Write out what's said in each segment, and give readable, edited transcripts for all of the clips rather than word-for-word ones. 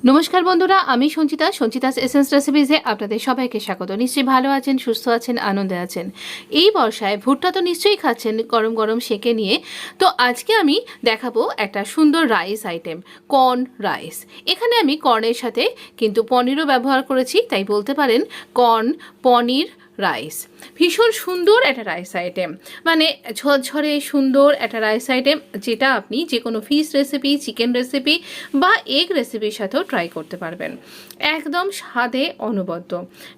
নমস্কার বন্ধুরা, আমি সঞ্চিতাস এসেন্স রেসিপিজে আপনাদের সবাইকে স্বাগত। নিশ্চয়ই ভালো আছেন, সুস্থ আছেন, আনন্দে আছেন। এই বর্ষায় ভুট্টা তো নিশ্চয়ই খাচ্ছেন গরম গরম সেঁকে নিয়ে। তো আজকে আমি দেখাবো একটা সুন্দর রাইস আইটেম, কর্ন রাইস। এখানে আমি কর্নের সাথে কিন্তু পনিরও ব্যবহার করেছি, তাই বলতে পারেন কর্ন পনির রাইস। ভীষণ সুন্দর একটা রাইস আইটেম, মানে ঝরঝরে সুন্দর একটা রাইস আইটেম, যেটা আপনি যে কোনো ফিশ রেসিপি, চিকেন রেসিপি বা এগ রেসিপির সাথেও ট্রাই করতে পারবেন। একদম স্বাদে অনবদ্য,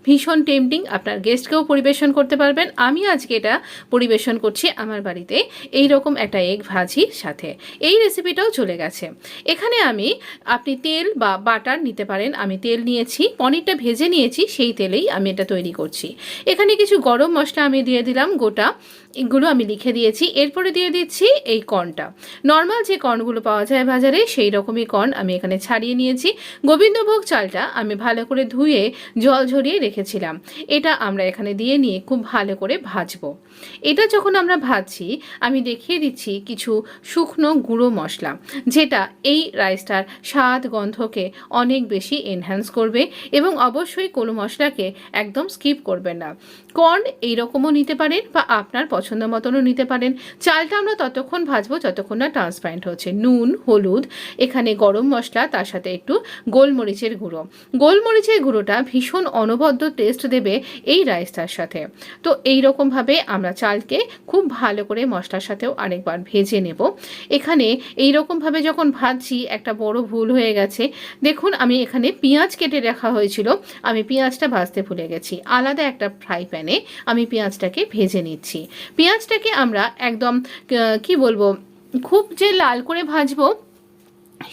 ভীষণ টেম্পটিং। আপনার গেস্টকেও পরিবেশন করতে পারবেন। আমি আজকে এটা পরিবেশন করছি আমার বাড়িতে এই রকম একটা এগ ভাজির সাথে। এই রেসিপিটাও চলে গেছে। এখানে আপনি তেল বা বাটার নিতে পারেন। আমি তেল নিয়েছি, পনিরটা ভেজে নিয়েছি, সেই তেলেই আমি এটা তৈরি করছি। এখানে কিছু গরম মশলা আমি দিয়ে দিলাম গোটা, এগুলো আমি লিখে দিয়েছি। এরপরে দিয়ে দিচ্ছি এই কর্নটা, নর্মাল যে কর্নগুলো পাওয়া যায় বাজারে সেই রকমই কর্ন আমি এখানে ছাড়িয়ে নিয়েছি। গোবিন্দভোগ চালটা আমি ভালো করে ধুয়ে জল ঝরিয়ে রেখেছিলাম, এটা আমরা এখানে দিয়ে নিয়ে খুব ভালো করে ভাজবো। এটা যখন আমরা ভাজছি, আমি দেখিয়ে দিচ্ছি কিছু শুকনো গুঁড়ো মশলা, যেটা এই রাইসটার স্বাদ গন্ধকে অনেক বেশি এনহ্যান্স করবে। এবং অবশ্যই কোনো মশলাকে একদম স্কিপ করবেন না। কর্ন এইরকমও নিতে পারেন বা আপনার পছন্দ মতনও নিতে পারেন। চালটা আমরা ততক্ষণ ভাজবো যতক্ষণ না ট্রান্সপারেন্ট হচ্ছে। নুন, হলুদ, এখানে গরম মশলা, তার সাথে একটু গোলমরিচের গুঁড়ো। গোলমরিচের গুঁড়োটা ভীষণ অনবদ্য টেস্ট দেবে এই রাইসটার সাথে। তো এইরকমভাবে আমরা চালকে খুব ভালো করে মশলার সাথেও আরেকবার ভেজে নেব। এখানে এইরকমভাবে যখন ভাজছি, একটা বড় ভুল হয়ে গেছে। দেখুন, আমি এখানে পেঁয়াজ কেটে রাখা হয়েছিল, আমি পেঁয়াজটা ভাজতে ভুলে গেছি। আলাদা একটা ফ্রাই প্যানে আমি পেঁয়াজটাকে ভেজে নিচ্ছি। পেঁয়াজটাকে আমরা একদম কি বলবো, খুব যে লাল করে ভাজবো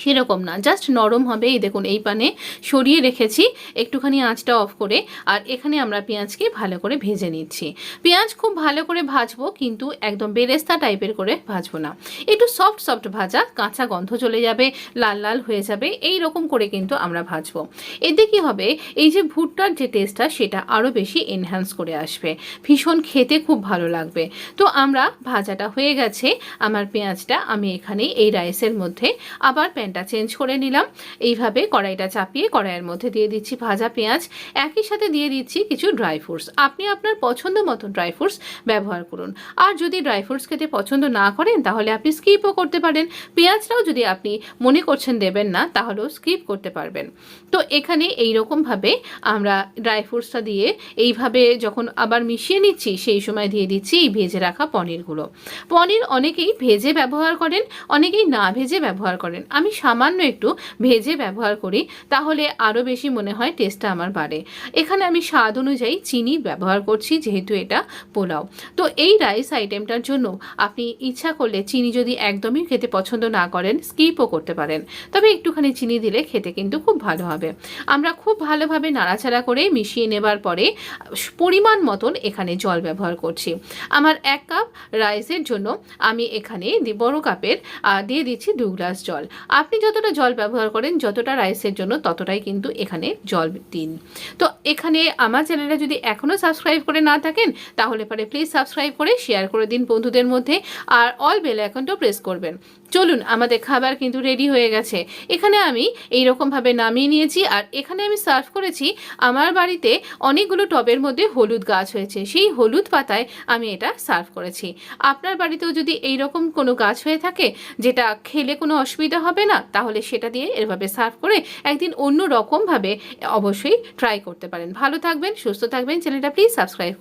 সেরকম না, জাস্ট নরম হবে। এই দেখুন, এই পানে সরিয়ে রেখেছি একটুখানি আঁচটা অফ করে। আর এখানে আমরা পেঁয়াজকে ভালো করে ভেজে নিচ্ছি। পেঁয়াজ খুব ভালো করে ভাজবো, কিন্তু একদম বেরেস্তা টাইপের করে ভাজবো না। একটু সফট সফট ভাজা, কাঁচা গন্ধ চলে যাবে, লাল লাল হয়ে যাবে, এই রকম করে কিন্তু আমরা ভাজবো। এতে কি হবে, এই যে ভুট্টার যে টেস্টটা সেটা আরও বেশি এনহ্যান্স করে আসবে, ভীষণ খেতে খুব ভালো লাগবে। তো আমরা ভাজাটা হয়ে গেছে আমার পেঁয়াজটা, আমি এখানে এই রাইসের মধ্যে আবার প্যানটা চেঞ্জ করে নিলাম। এইভাবে কড়াইটা চাপিয়ে কড়াইয়ের মধ্যে দিয়ে দিচ্ছি ভাজা পেঁয়াজ, একই সাথে দিয়ে দিচ্ছি কিছু ড্রাই ফ্রুটস। আপনি আপনার পছন্দ মতো ড্রাই ফ্রুটস ব্যবহার করুন। আর যদি ড্রাই ফ্রুটস খেতে পছন্দ না করেন তাহলে আপনি স্কিপও করতে পারেন। পেঁয়াজটাও যদি আপনি মনে করছেন দেবেন না, তাহলেও স্কিপ করতে পারবেন। তো এখানে এইরকমভাবে আমরা ড্রাই ফ্রুটসটা দিয়ে এইভাবে যখন আবার মিশিয়ে নিচ্ছি, সেই সময় দিয়ে দিচ্ছি এই ভেজে রাখা পনিরগুলো। পনির অনেকেই ভেজে ব্যবহার করেন, অনেকেই না ভেজে ব্যবহার করেন। আমি সামান্য একটু ভেজে ব্যবহার করি, তাহলে আরও বেশি মনে হয় টেস্টটা আমার বাড়ে। এখানে আমি স্বাদ অনুযায়ী চিনি ব্যবহার করছি, যেহেতু এটা পোলাও। তো এই রাইস আইটেমটার জন্য আপনি ইচ্ছা করলে চিনি যদি একদমই খেতে পছন্দ না করেন, স্কিপও করতে পারেন, তবে একটুখানি চিনি দিলে খেতে কিন্তু খুব ভালো হবে। আমরা খুব ভালোভাবে নাড়াচাড়া করে মিশিয়ে নেবার পরে পরিমাণ মতন এখানে জল ব্যবহার করছি। আমার 1 কাপ রাইসের জন্য আমি এখানে বড় কাপের দিয়ে দিচ্ছি 2 গ্লাস জল। আপনি যতটা জল ব্যবহার করেন, যতটা রাইসের জন্য, ততটাই কিন্তু এখানে জল দিন। তো এখানে আমার চ্যানেলটা যদি এখনও সাবস্ক্রাইব করে না থাকেন, তাহলে পরে প্লিজ সাবস্ক্রাইব করে শেয়ার করে দিন বন্ধুদের মধ্যে, আর অল বেল আইকনটাও প্রেস করবেন। চলুন, আমাদের খাবার কিন্তু রেডি হয়ে গেছে। এখানে আমি এইরকমভাবে নামিয়ে নিয়েছি, আর এখানে আমি সার্ভ করেছি। আমার বাড়িতে অনেকগুলো টবের মধ্যে হলুদ গাছ হয়েছে, সেই হলুদ পাতায় আমি এটা সার্ভ করেছি। আপনার বাড়িতেও যদি এইরকম কোনো গাছ হয়ে থাকে যেটা খেলে কোনো অসুবিধা হবে না, তাহলে সেটা দিয়ে এভাবে সার্ভ করে একদিন অন্য রকমভাবে অবশ্যই ট্রাই করতে পারেন। ভালো থাকবেন, সুস্থ থাকবেন, চ্যানেলটা প্লিজ সাবস্ক্রাইব